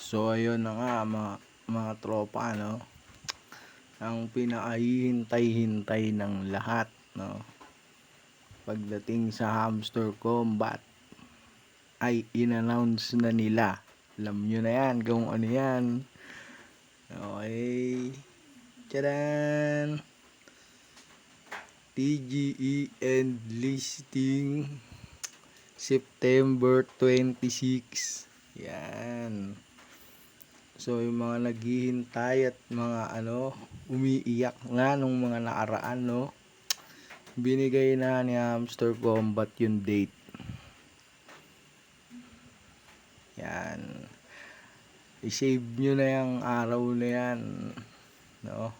So ayun na nga mga tropa, no. Ang pinakahihintay-hintay ng lahat, no. Pagdating sa Hamster Combat ay in-announce na nila. Alam nyo na yan kung ano yan. Okay. Tcharan! TGE and listing September 26. Yan. So yung mga naghihintay at mga umiiyak nga nung mga nakaraan, no. Binigay na ni Hamster Combat yung date. Yan. I-save nyo na yung araw na yan, no.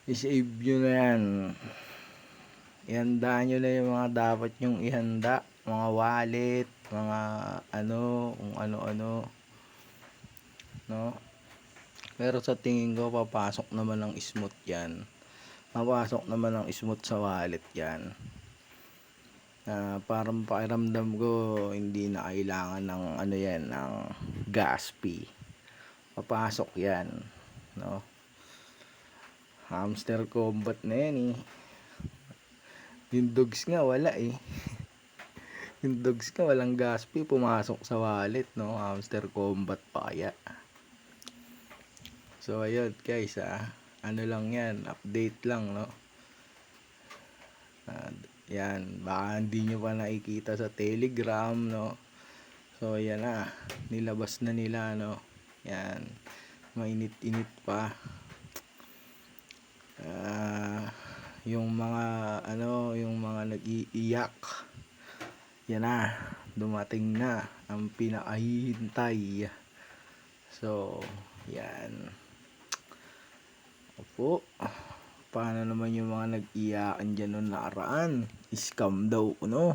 I-save nyo na yan. Ihanda nyo na yung mga dapat nyong ihanda. Mga wallet, mga kung ano-ano, no. Pero sa tingin ko papasok naman ng smooth yan. Papasok naman ng smooth sa wallet yan. Parang pakiramdam ko hindi na kailangan ng ng gas fee. Papasok yan, no. Hamster Combat na yan eh. Yung dogs nga wala eh. Yung dogs nga walang gas fee, pumasok sa wallet, no. Hamster Combat pa kaya. So ayun guys, ano lang yan, update lang, no. Yan, baka hindi nyo pa nakikita sa Telegram, no. So yan na, nilabas na nila, no. Yan, mainit-init pa. Yung mga yung mga nag-iiyak, yan na, dumating na ang pinakahihintay. So yan. Opo, paano naman yung mga nag-iyakan dyan nung nakaraan? Scam daw, no?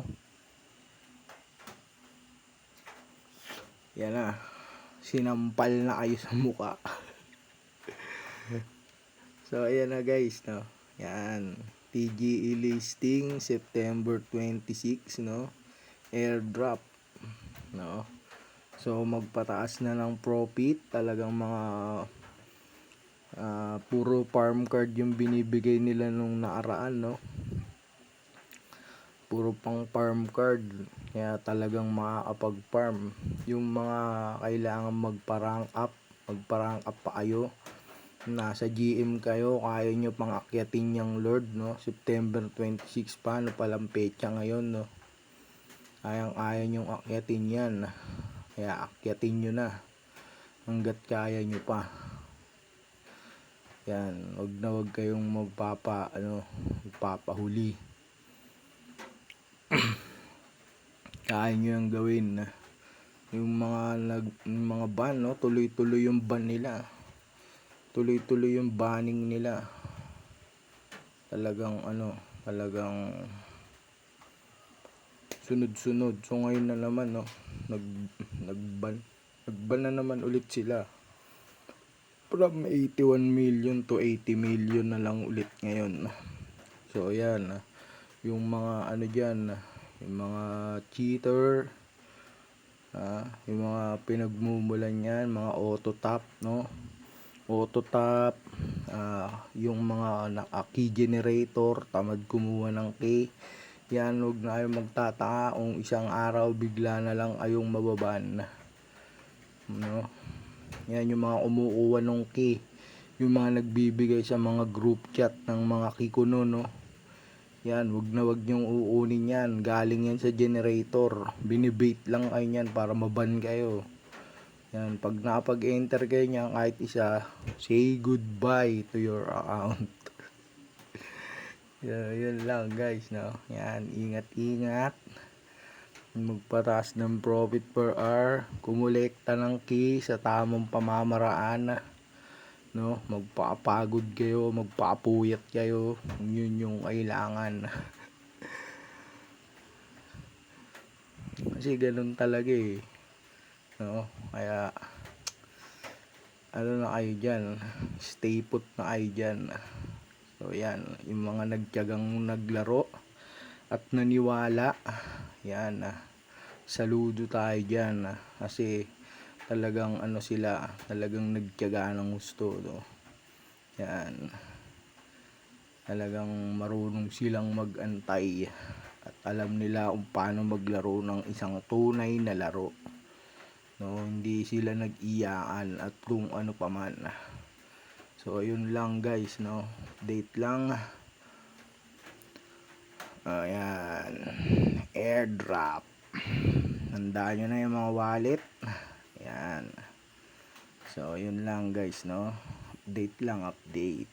Yan na, sinampal na kayo sa muka. So ayan na guys, no. Yan, TGE listing September 26, no. Airdrop, no. So magpataas na ng profit, talagang mga puro farm card yung binibigay nila nung nakaraan, no. Puro pang farm card, kaya talagang makakapag-farm. Yung mga kailangan magpa-rank up pa kayo, nasa GM kayo, kaya nyo pang akyatin yung Lord, no. September 26 pa, ano palang petsa ngayon, no. Kaya nyong akyatin yan, kaya akyatin nyo na hanggat kaya nyo pa. Yan, wag kayong magpapahuli. Kaya nyo yung gawin. Yung mga ban, no, tuloy-tuloy yung ban nila. Tuloy-tuloy yung banning nila. Talagang sunod-sunod. So ngayon na naman, no, nagban na naman ulit sila. From 81 million to 80 million na lang ulit ngayon. So ayan, yung mga dyan, yung mga cheater, yung mga pinagmumulan yan, mga auto tap, no. Auto tap, yung mga key generator, tamad kumuha ng key. Yan, huwag na kayong magtataka kung isang araw bigla na lang kayong mababan, no. Yan, yung mga umuuwa ng key, yung mga nagbibigay sa mga group chat ng mga kikuno, no. Yan, wag nyong uunin yan, galing yan sa generator. Binibait lang kayo yan para maban kayo. Yan, pag nakapag-enter kayo niyan kahit isa, say goodbye to your account. Yun lang guys, no. Yan, ingat-ingat. Magpataas ng profit per hour, kumulekta ng key sa tamang pamamaraan, no. Magpapagod kayo, magpapuyat kayo, yun yung kailangan. Kasi ganun talaga eh, no. Kaya na kayo dyan, stay put na kayo dyan. So yan, yung mga nagtiyagang naglaro at naniwala, yan, saludo tayo dyan, kasi talagang ano sila, talagang nagtiyaga ng gusto, no. Yan, talagang marunong silang mag-antay at alam nila kung paano maglaro ng isang tunay na laro, no. Hindi sila nag-iyakan at kung ano paman. So ayun lang guys, no, update lang. Ayan, airdrop, handaan nyo na yung mga wallet. Ayan, so yun lang guys, no, update lang, update.